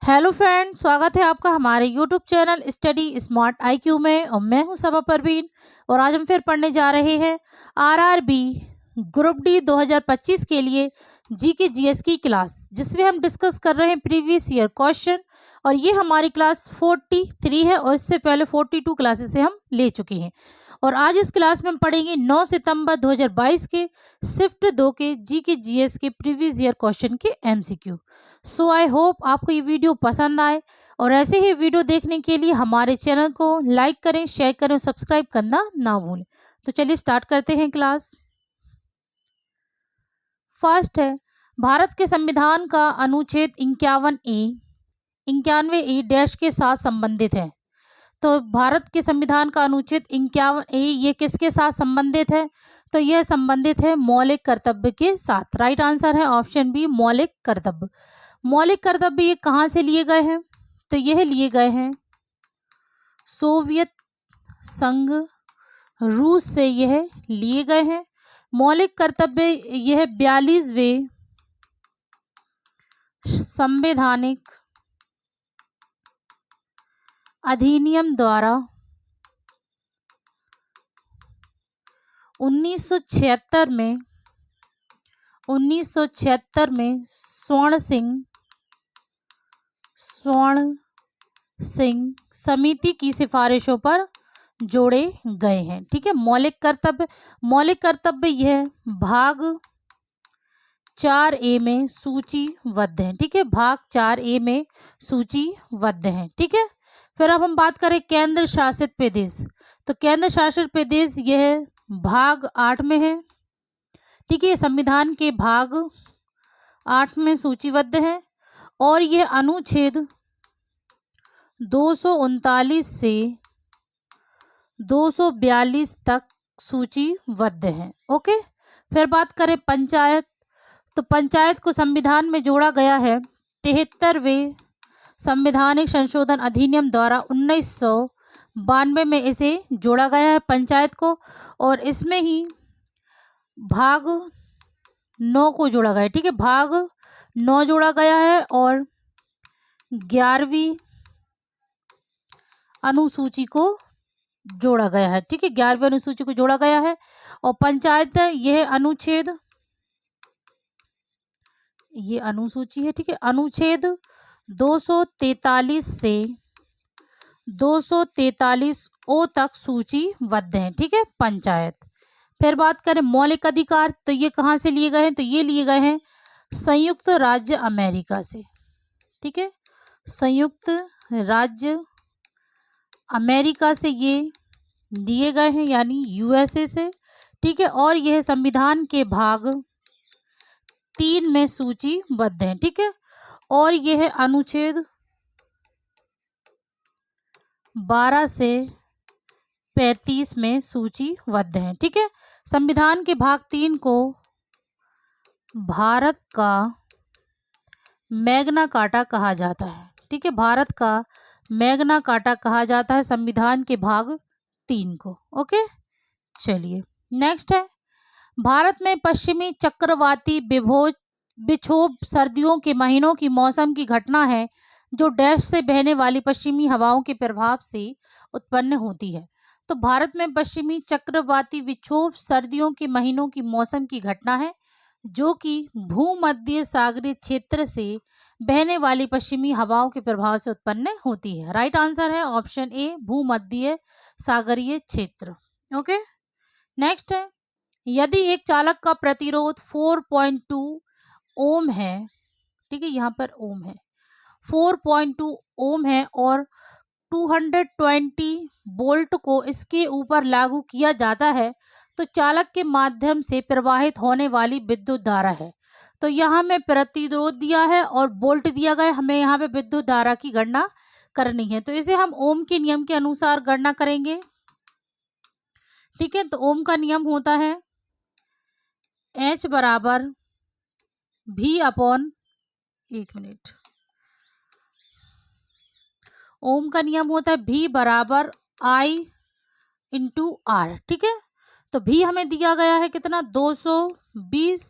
Hello friend, स्वागत है आपका हमारे YouTube channel study smart IQ में। और मैं हूं सबा परवीन। और आज हम फिर पढ़ने जा रहे हैं आरआरबी ग्रुप डी 2025 के लिए जी के जीएस की क्लास, जिसमें हम डिस्कस कर रहे हैं प्रीवियस ईयर क्वेश्चन। और ये हमारी क्लास 43 है और इससे पहले 42 क्लासेस से हम ले चुके हैं। और आज इस क्लास में हम पढ़ेंगे 9 सितंबर 2022 के शिफ्ट 2 के जी के जीएस के प्रीवियस ईयर क्वेश्चन के एमसीक्यू। सो आई होप आपको ये वीडियो पसंद आए। और ऐसे ही वीडियो देखने के लिए हमारे चैनल को लाइक करें, शेयर करें और सब्सक्राइब करना ना भूलें। तो चलिए स्टार्ट करते हैं क्लास। फर्स्ट है, भारत के संविधान का अनुच्छेद 91A डैश के साथ संबंधित है। तो भारत के संविधान का अनुच्छेद 51A ये किसके साथ संबंधित है? तो यह संबंधित है मौलिक कर्तव्य के साथ। राइट आंसर है ऑप्शन बी, मौलिक कर्तव्य। मौलिक कर्तव्य ये कहाँ से लिए गए हैं? तो यह लिए गए हैं सोवियत संघ, रूस से यह लिए गए हैं। मौलिक कर्तव्य यह 42वें संवैधानिक अधिनियम द्वारा 1976 में स्वर्ण सिंह समिति की सिफारिशों पर जोड़े गए हैं। ठीक है। मौलिक कर्तव्य यह भाग 4A में सूचीबद्ध है। ठीक है, भाग 4A में सूचीबद्ध है। ठीक है। फिर अब हम बात करें केंद्र शासित प्रदेश। तो केंद्र शासित प्रदेश यह भाग 8 में है। ठीक है, संविधान के भाग 8 में सूचीबद्ध है और यह अनुच्छेद 239 से 242 तक सूचीबद्ध है। ओके। फिर बात करें पंचायत। तो पंचायत को संविधान में जोड़ा गया है 73वें संवैधानिक संशोधन अधिनियम द्वारा 1992 में इसे जोड़ा गया है पंचायत को। और इसमें ही भाग 9 को जोड़ा गया है। ठीक है, भाग 9 जोड़ा गया है और 11वीं अनुसूची को जोड़ा गया है। ठीक है, 11वीं अनुसूची को जोड़ा गया है। और पंचायत यह अनुच्छेद, ये अनुसूची है। ठीक है, अनुच्छेद 243 से 243 ओ तक सूचीबद्ध है। ठीक है, पंचायत। फिर बात करें मौलिक अधिकार। तो ये कहाँ से लिए गए हैं? तो ये लिए गए हैं संयुक्त राज्य अमेरिका से। ठीक है, संयुक्त राज्य अमेरिका से ये दिए गए हैं, यानी यूएसए से। ठीक है, और यह संविधान के भाग 3 में सूचीबद्ध है। ठीक है, और यह अनुच्छेद 12 से 35 में सूचीबद्ध है। ठीक है, संविधान के भाग 3 को भारत का मैग्ना कार्टा कहा जाता है। ठीक है, भारत का मैग्ना कार्टा कहा जाता है संविधान के भाग 3 को। ओके, चलिए नेक्स्ट है, भारत में पश्चिमी चक्रवाती विक्षोभ सर्दियों के महीनों की मौसम की घटना है जो डैश से बहने वाली पश्चिमी हवाओं के प्रभाव से उत्पन्न होती है। तो भारत में पश्चिमी चक्रवाती विक्षोभ सर्दियों के महीनों की मौसम की घटना है जो कि भूमध्य सागरीय क्षेत्र से बहने वाली पश्चिमी हवाओं के प्रभाव से उत्पन्न होती है। राइट आंसर है ऑप्शन ए, भूमध्य सागरीय क्षेत्र। ओके, नेक्स्ट है, यदि एक चालक का प्रतिरोध 4.2 ओम है। ठीक है, यहाँ पर ओम है, 4.2 ओम है और 220 वोल्ट को इसके ऊपर लागू किया जाता है तो चालक के माध्यम से प्रवाहित होने वाली विद्युत धारा है। तो यहाँ में प्रतिरोध दिया है और वोल्ट दिया गया, हमें यहाँ पे विद्युत धारा की गणना करनी है। तो इसे हम ओम के नियम के अनुसार गणना करेंगे। ठीक है, तो ओम का नियम होता है H बराबर V अपॉन, एक मिनट, ओम का नियम होता है V बराबर I इंटू R। ठीक है, तो V हमें दिया गया है कितना, 220,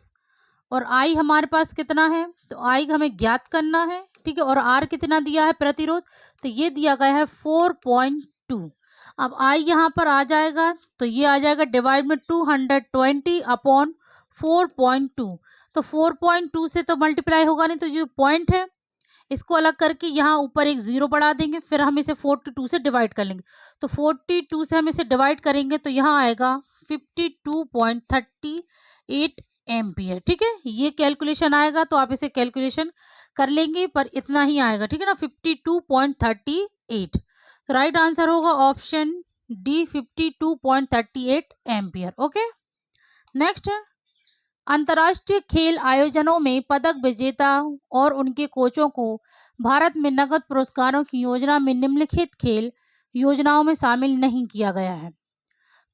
और I हमारे पास कितना है, तो I हमें ज्ञात करना है। ठीक है, और आर कितना दिया है प्रतिरोध, तो ये दिया गया है 4.2। अब आई यहाँ पर आ जाएगा तो ये आ जाएगा डिवाइड में 220 अपॉन 4.2, तो 4.2 से तो मल्टीप्लाई होगा नहीं, तो ये पॉइंट है इसको अलग करके यहाँ ऊपर एक जीरो बढ़ा देंगे, फिर हम इसे 42 से डिवाइड कर लेंगे, तो 42 से हम इसे डिवाइड करेंगे तो यहाँ आएगा 52.38 एम्पियर। ठीक है, ये कैलकुलेशन आएगा तो आप इसे कैलकुलेशन कर लेंगे, पर इतना ही आएगा, ठीक है ना, 52.38। तो राइट आंसर होगा option D 52.38 ampere. Okay, next है अंतर्राष्ट्रीय खेल आयोजनों में पदक विजेता और उनके कोचों को भारत में नकद पुरस्कारों की योजना में निम्नलिखित खेल योजनाओं में शामिल नहीं किया गया है।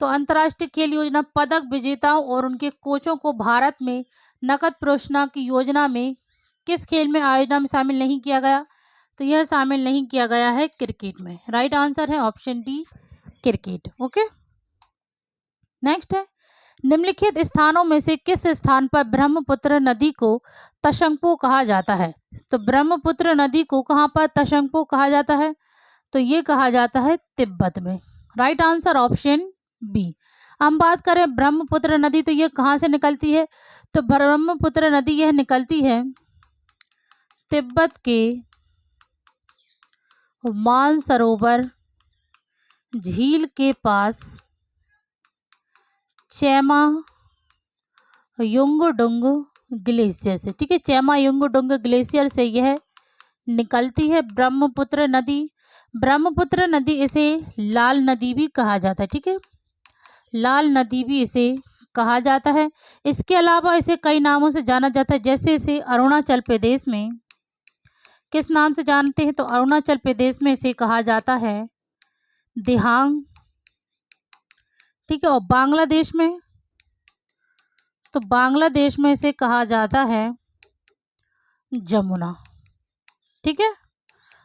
तो अंतर्राष्ट्रीय खेल योजना पदक विजेताओं और उनके कोचों को भारत में नकद पुरस्कार की योजना में किस खेल में आयोजना में शामिल नहीं किया गया, तो यह शामिल नहीं किया गया है क्रिकेट में। राइट आंसर है option D cricket. Okay, next है निम्नलिखित स्थानों में से किस स्थान पर ब्रह्मपुत्र नदी को तशंगपो कहा जाता है। तो ब्रह्मपुत्र नदी को कहाँ पर तशंगपो कहा जाता है, तो ये कहा जाता है तिब्बत में। Right answer option B. हम बात करें ब्रह्मपुत्र नदी तो ये कहाँ से निकलती है, तो ब्रह्मपुत्र नदी यह निकलती है तिब्बत के मानसरोवर झील के पास चेमा युंगडुंग ग्लेशियर से। ठीक है, चेमा युंगडुंग ग्लेशियर से यह निकलती है ब्रह्मपुत्र नदी। ब्रह्मपुत्र नदी इसे लाल नदी भी कहा जाता है। ठीक है, लाल नदी भी इसे कहा जाता है। इसके अलावा इसे कई नामों से जाना जाता है, जैसे इसे अरुणाचल प्रदेश में किस नाम से जानते हैं, तो अरुणाचल प्रदेश में इसे कहा जाता है दिहांग। ठीक है, और बांग्लादेश में, तो बांग्लादेश में इसे कहा जाता है जमुना। ठीक है,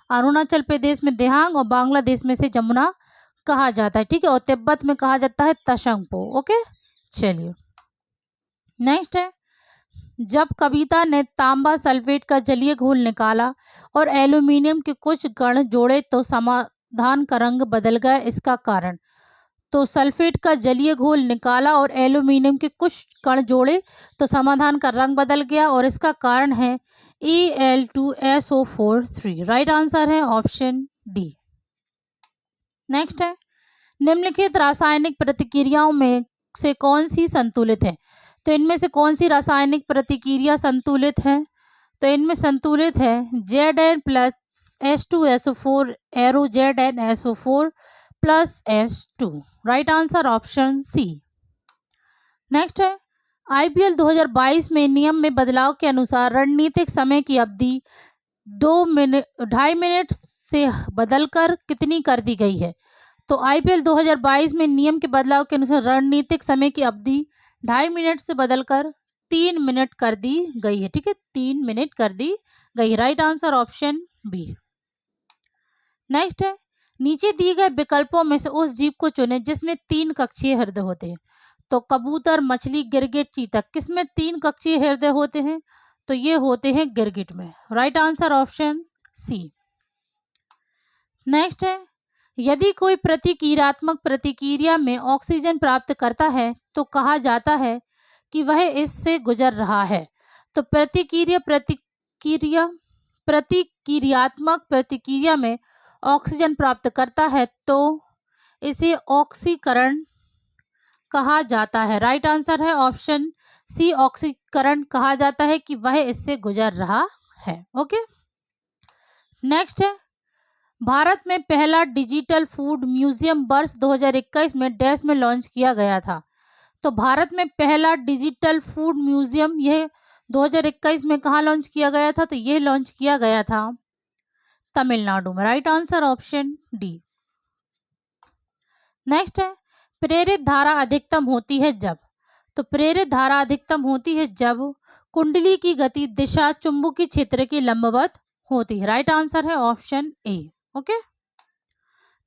अरुणाचल प्रदेश में दिहांग और बांग्लादेश में से जमुना कहा जाता है। ठीक है, और तिब्बत में कहा जाता है तशंगपो। ओके, चलिए नेक्स्ट है जब कविता ने तांबा सल्फेट का जलीय घोल निकाला और एल्यूमिनियम के कुछ कण जोड़े तो समाधान का रंग बदल गया, इसका कारण। तो सल्फेट का जलीय घोल निकाला और एल्यूमिनियम के कुछ कण जोड़े तो समाधान का रंग बदल गया, और इसका कारण है Al2SO4 राइट आंसर है ऑप्शन डी। नेक्स्ट है निम्नलिखित रासायनिक प्रतिक्रियाओं में से कौन सी संतुलित है। तो इनमें से कौन सी रासायनिक प्रतिक्रिया संतुलित है, तो इनमें संतुलित है Zn plus H2SO4 arrow ZnSO4 plus H2। Right answer option C. Next है IPL 2022 में नियम में बदलाव के अनुसार रणनीतिक समय की अवधि 2.5 मिनट से बदलकर कितनी कर दी गई है। तो IPL 2022 में नियम के बदलाव के अनुसार रणनीतिक समय की अवधि 2.5 मिनट से बदलकर 3 मिनट कर दी गई है। ठीक है, 3 मिनट कर दी गई। Right answer option B. Next है नीचे दिए गए विकल्पों में से उस जीव को चुनें जिसमें 3 कक्षीय हृदय होते हैं। तो कबूतर, मछली, गिरगिट, चीतक, किसमें 3 कक्षीय हृदय होते हैं, तो ये होते हैं गिरगिट में। Right answer option C. Next है यदि कोई प्रतिक्रियात्मक प्रतिक्रिया में ऑक्सीजन प्राप्त करता है तो कहा जाता है कि वह इससे गुजर रहा है। तो प्रतिक्रियात्मक प्रतिक्रिया में ऑक्सीजन प्राप्त करता है तो इसे ऑक्सीकरण कहा जाता है। राइट आंसर है ऑप्शन सी, ऑक्सीकरण कहा जाता है कि वह इससे गुजर रहा है। ओके, नेक्स्ट है भारत में पहला डिजिटल फूड म्यूजियम वर्ष 2021 में डैश में लॉन्च किया गया था। तो भारत में पहला डिजिटल फूड म्यूजियम यह 2021 में कहाँ लॉन्च किया गया था, तो यह लॉन्च किया गया था तमिलनाडु में। Right answer option D. Next है प्रेरित धारा अधिकतम होती है जब। तो प्रेरित धारा अधिकतम होती है जब कुंडली की गति दिशा चुंबकीय क्षेत्र के लंबवत होती है। राइट आंसर है ऑप्शन ए। ओके,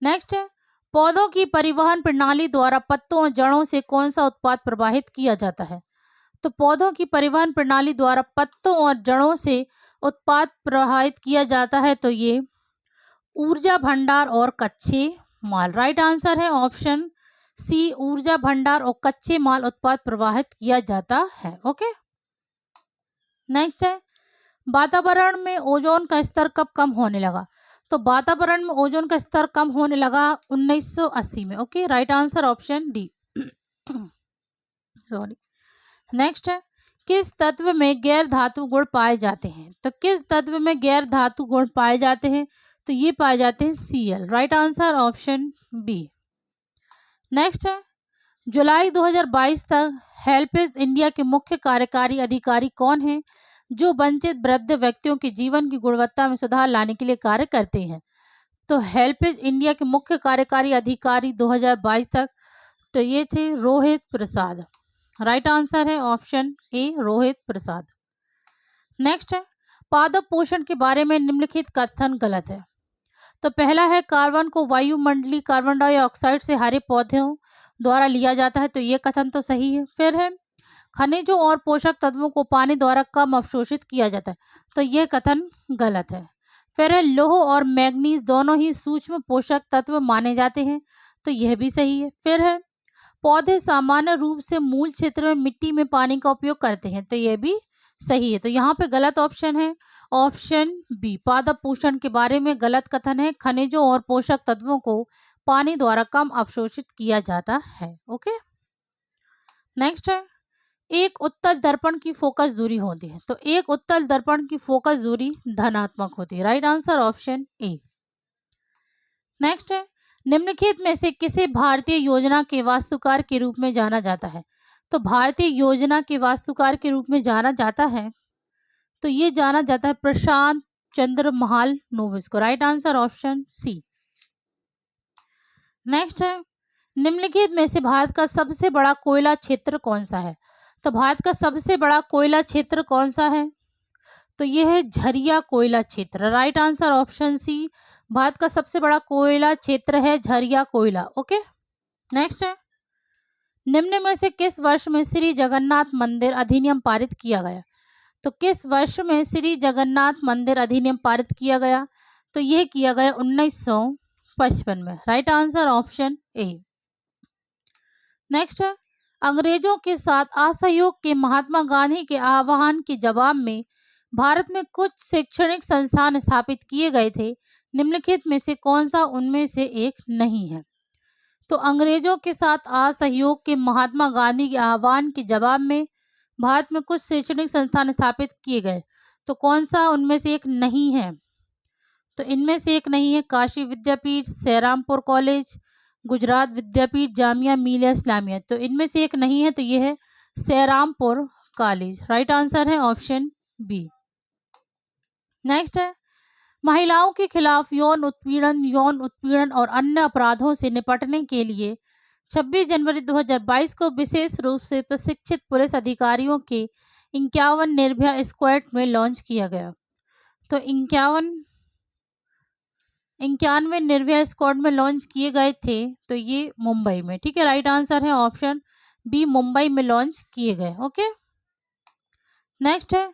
नेक्स्ट है पौधों की परिवहन प्रणाली द्वारा पत्तों और जड़ों से कौन सा उत्पाद प्रवाहित किया जाता है। तो पौधों की परिवहन प्रणाली द्वारा पत्तों और जड़ों से उत्पाद प्रवाहित किया जाता है? तो ये ऊर्जा भंडार और कच्चे माल। राइट आंसर है ऑप्शन सी, ऊर्जा भंडार और कच्चे माल उत्पाद प्रवाहित किया जाता है। ओके, नेक्स्ट है, वातावरण में ओजोन का स्तर कब कम होने लगा? तो वातावरण में ओजोन का स्तर कम होने लगा 1980 में। Okay, right answer option D. Sorry. Next है, किस तत्व में गैर धातु गुण पाए जाते हैं? तो किस तत्व में गैर धातु गुण पाए जाते हैं? तो ये पाए जाते हैं Cl। Right answer option B. Next है, जुलाई 2022 तक हेल्पेज इंडिया के मुख्य कार्यकारी अधिकारी कौन हैं, जो वंचित वृद्ध व्यक्तियों के जीवन की गुणवत्ता में सुधार लाने के लिए कार्य करते हैं? तो हेल्पेज इंडिया के मुख्य कार्यकारी अधिकारी 2022 तक, तो ये थे रोहित प्रसाद। राइट आंसर है option A, Rohit Prasad. Next है, पादप पोषण के बारे में निम्नलिखित कथन गलत है? तो पहला है, कार्बन को वायुमंडलीय कार्बन डाइऑक्साइड से हरे पौधों द्वारा लिया जाता है। तो ये कथन तो सही है। फिर है, खनिजों और पोषक तत्वों को पानी द्वारा कम अवशोषित किया जाता है। तो ये कथन गलत है। फिर है, लौह और मैग्नीज दोनों ही सूक्ष्म पोषक तत्व माने जाते हैं। तो यह भी सही है। फिर है, पौधे सामान्य रूप से मूल क्षेत्र में मिट्टी में पानी का उपयोग करते हैं। तो यह भी सही है। तो यहाँ पे गलत ऑप्शन है ऑप्शन बी, पादप पोषण के बारे में गलत कथन है, खनिजों और पोषक तत्वों को पानी द्वारा कम अवशोषित किया जाता है। ओके, नेक्स्ट है, एक उत्तल दर्पण की फोकस दूरी होती है। तो एक उत्तल दर्पण की फोकस दूरी धनात्मक होती है। Right answer option A. Next है, निम्नलिखित में से किसे भारतीय योजना के वास्तुकार के रूप में जाना जाता है? तो भारतीय योजना के वास्तुकार के रूप में जाना जाता है, तो ये जाना जाता है प्रशांत चंद्र महालनोबिस को। Right answer option C. Next है, निम्नलिखित में से भारत का सबसे बड़ा कोयला क्षेत्र कौन सा है? तो भारत का सबसे बड़ा कोयला क्षेत्र कौन सा है? तो ये है झरिया कोयला क्षेत्र। Right answer option C, Bharat का सबसे बड़ा कोयला क्षेत्र है झरिया कोयला। ओके, नेक्स्ट है, निम्न में से किस वर्ष में श्री जगन्नाथ मंदिर अधिनियम पारित किया गया? तो किस वर्ष में श्री जगन्नाथ मंदिर अधिनियम पारित किया गया? तो यह किया गया 1955 में। Right answer option A. Next है, अंग्रेजों के साथ असहयोग के महात्मा गांधी के आह्वान के जवाब में भारत में कुछ शैक्षणिक संस्थान स्थापित किए गए थे। निम्नलिखित में से कौन सा उनमें से एक नहीं है? तो अंग्रेजों के साथ असहयोग के महात्मा गांधी के आह्वान के जवाब में भारत में कुछ शैक्षणिक संस्थान स्थापित किए गए, तो कौन सा उनमें से एक नहीं है? तो इनमें से एक नहीं है काशी विद्यापीठ, सेरामपुर कॉलेज, गुजरात विद्यापीठ, जामिया मिलिया इस्लामिया। तो इनमें से एक नहीं है, तो ये है सेरामपुर कॉलेज। राइट आंसर है ऑप्शन बी। नेक्स्ट है, महिलाओं के खिलाफ यौन उत्पीड़न और अन्य अपराधों से निपटने के लिए 26 जनवरी 2022 को विशेष रूप से प्रशिक्षित पुलिस अधिकारियों के 51 निर्भया स्क्वाड में लॉन्च किया गया। तो 91 निर्भया स्क्वाड में लॉन्च किए गए थे, तो ये मुंबई में। ठीक है, राइट आंसर है ऑप्शन बी, मुंबई में लॉन्च किए गए। ओके, नेक्स्ट है,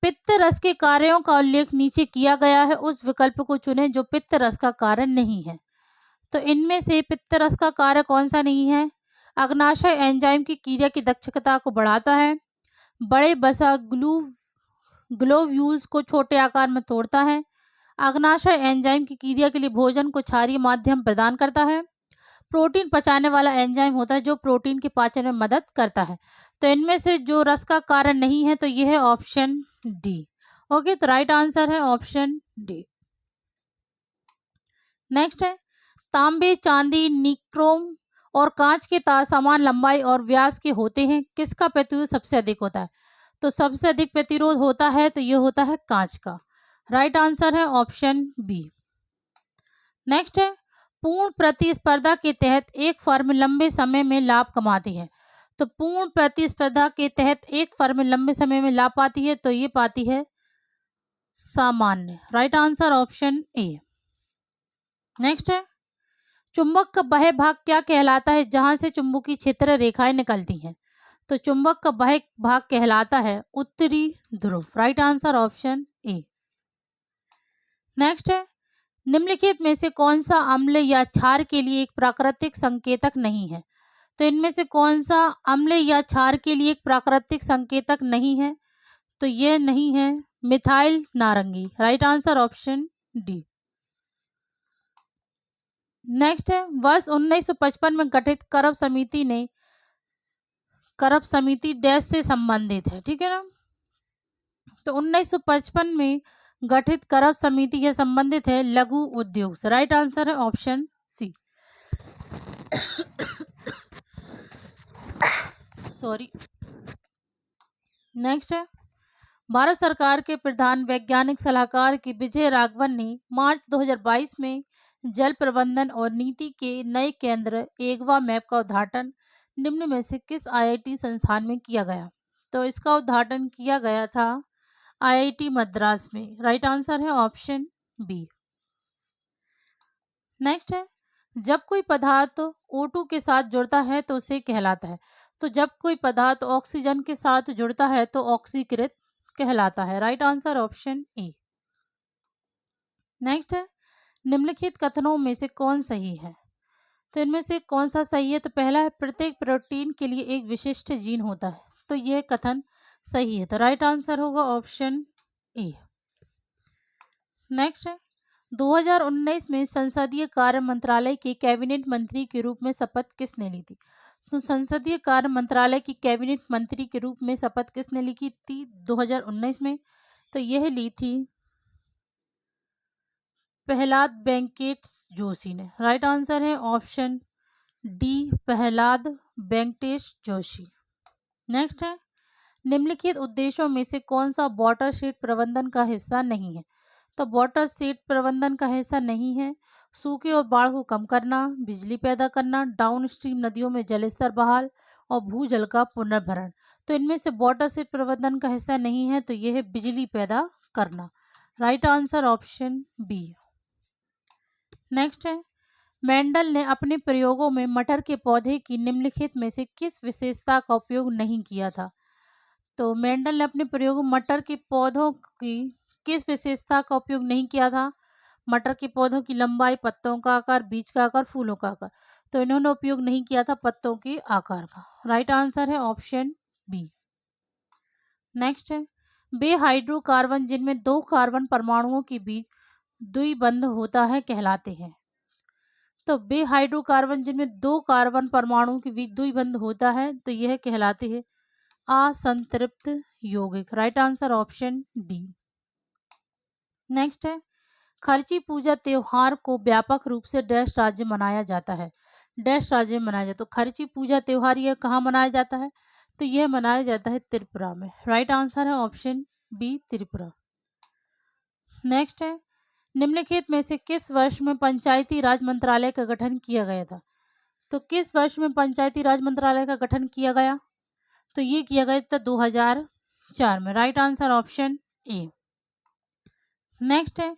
पित्त रस के कार्यों का उल्लेख नीचे किया गया है, उस विकल्प को चुनें जो पित्त रस का कारण नहीं है। तो इनमें से पित्त रस का कार्य कौन सा नहीं है? अग्नाशय एंजाइम की क्रिया की दक्षता को बढ़ाता है, बड़े वसा ग्लोव्यूल्स को छोटे आकार में तोड़ता है, अग्नाशय एंजाइम की क्रिया के लिए भोजन को क्षारीय माध्यम प्रदान करता है, प्रोटीन पचाने वाला एंजाइम होता है जो प्रोटीन के पाचन में मदद करता है। तो इनमें से जो रस का कारण नहीं है, तो यह है ऑप्शन डी। ओके, तो राइट आंसर है ऑप्शन डी। नेक्स्ट है, तांबे, चांदी, निक्रोम और कांच के तार समान लंबाई और व्यास के होते हैं, किसका प्रतिरोध सबसे अधिक होता है? तो सबसे अधिक प्रतिरोध होता है, तो ये होता है कांच का। राइट आंसर है ऑप्शन बी। नेक्स्ट है, पूर्ण प्रतिस्पर्धा के तहत एक फर्म लंबे समय में लाभ कमाती है। तो पूर्ण प्रतिस्पर्धा के तहत एक फर्म लंबे समय में लाभ पाती है, तो ये पाती है सामान्य। Right answer option A. Next है, चुंबक का वह भाग क्या कहलाता है जहां से चुंबकीय क्षेत्र रेखाएं निकलती हैं? तो चुंबक का वह भाग कहलाता है उत्तरी ध्रुव। राइट आंसर ऑप्शन नेक्स्ट है, निम्नलिखित में से कौन सा अम्ल या क्षार के लिए एक प्राकृतिक संकेतक नहीं है? तो इनमें से कौन सा अम्ल या क्षार के लिए एक प्राकृतिक संकेतक नहीं है? तो ये नहीं है मिथाइल नारंगी। Right answer option D. Next है, वर्ष 1955 में गठित करप समिति डैश से संबंधित है, ठीक है ना। तो 1955 में गठित करप समिति से संबंधित है लघु उद्योग से। राइट आंसर है ऑप्शन सी। सॉरी। नेक्स्ट है, भारत सरकार के प्रधान वैज्ञानिक सलाहकार की विजय राघवन ने मार्च 2022 में जल प्रबंधन और नीति के नए केंद्र एगवा मैप का उद्घाटन निम्न में से किस आईआईटी संस्थान में किया गया? तो इसका उद्घाटन किया गया था आईआईटी मद्रास में। राइट आंसर है ऑप्शन बी। नेक्स्ट है, जब कोई पदार्थ O2 के साथ जुड़ता है तो उसे कहलाता है। तो जब कोई पदार्थ ऑक्सीजन के साथ जुड़ता है तो ऑक्सीकृत कहलाता है। Right answer option A. Next है, निम्नलिखित कथनों में से कौन सही है? तो इनमें से कौन सा सही है? तो पहला है प्रत्येक प्रोटीन के लिए एक विशिष्ट जीन होता है। तो यह कथन सही है। तो राइट आंसर होगा ऑप्शन ए। नेक्स्ट है, 2019 में संसदीय कार्य मंत्रालय के कैबिनेट मंत्री के रूप में शपथ किसने ली थी? तो संसदीय कार्य मंत्रालय की कैबिनेट मंत्री के रूप में शपथ किसने ली थी 2019 में? तो यह ली थी प्रहलाद वेंकटेश जोशी ने। राइट आंसर है option D, Prahlad Venkatesh Joshi. Next है, निम्नलिखित उद्देश्यों में से कौन सा वाटर शेड प्रबंधन का हिस्सा नहीं है? तो वाटर शेड प्रबंधन का हिस्सा नहीं है सूखे और बाढ़ को कम करना, बिजली पैदा करना, डाउनस्ट्रीम नदियों में जलस्तर बहाल और भूजल का पुनर्भरण। तो इनमें से वाटर शेड प्रबंधन का हिस्सा नहीं है, तो यह है बिजली पैदा करना। Right answer option B. Next है, मेंडल ने अपने प्रयोगों में मटर के पौधे की निम्नलिखित में से किस विशेषता का उपयोग नहीं किया था? तो मेंडल ने अपने प्रयोगों में मटर के पौधों की किस विशेषता का उपयोग नहीं किया था? मटर के पौधों की लंबाई, पत्तों का आकार, बीज का आकार, फूलों का आकार। तो इन्होंने उपयोग नहीं किया था पत्तों के आकार का। राइट आंसर है ऑप्शन बी। नेक्स्ट है, बे हाइड्रोकार्बन जिनमें दो कार्बन परमाणुओं के बीच द्विबंध होता है कहलाते हैं। तो बे हाइड्रोकार्बन जिनमें दो कार्बन परमाणुओं के बीच द्विबंध होता है तो यह कहलाते हैं असंतृप्त यौगिक। Right answer option D. Next है, खर्ची पूजा त्योहार को व्यापक रूप से डैश राज्य मनाया जाता है। डैश राज्य में मनाया जाता है। तो खर्ची पूजा त्योहार यह कहाँ मनाया जाता है? तो यह मनाया जाता है त्रिपुरा में। राइट आंसर है ऑप्शन बी, त्रिपुरा। नेक्स्ट है, निम्नलिखित में से किस वर्ष में पंचायती राज मंत्रालय का गठन किया गया था? तो किस वर्ष में पंचायती राज मंत्रालय का गठन किया गया? तो ये किया गया था 2004 में। Right answer option A. Next है,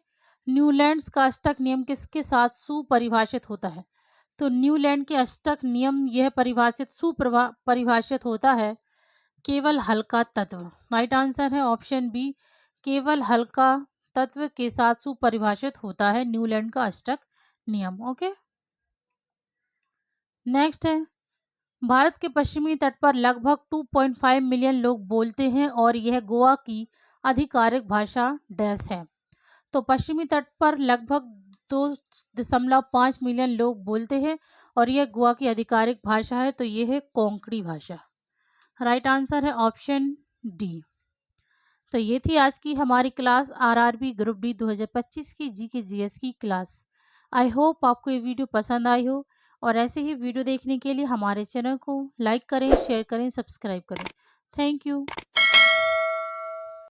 न्यूलैंड्स का अष्टक नियम किसके साथ सुपरिभाषित होता है? तो न्यूलैंड के अष्टक नियम यह परिभाषित होता है केवल हल्का तत्व। राइट आंसर है ऑप्शन बी, केवल हल्का तत्व के साथ सुपरिभाषित होता है न्यूलैंड का अष्टक नियम। ओके। नेक्स्ट है, भारत के पश्चिमी तट पर लगभग 2.5 मिलियन लोग बोलते हैं और यह गोवा की आधिकारिक भाषा डैश है। तो पश्चिमी तट पर लगभग 2.5 मिलियन लोग बोलते हैं और यह गोवा की आधिकारिक भाषा है, तो यह है कोंकणी भाषा। राइट आंसर है ऑप्शन डी। तो ये थी आज की हमारी क्लास आरआरबी ग्रुप डी 2025 की जीके जीएस की क्लास। आई होप आपको ये वीडियो पसंद आई हो और ऐसे ही वीडियो देखने के लिए हमारे चैनल को लाइक करें, शेयर करें, सब्सक्राइब करें। Thank you.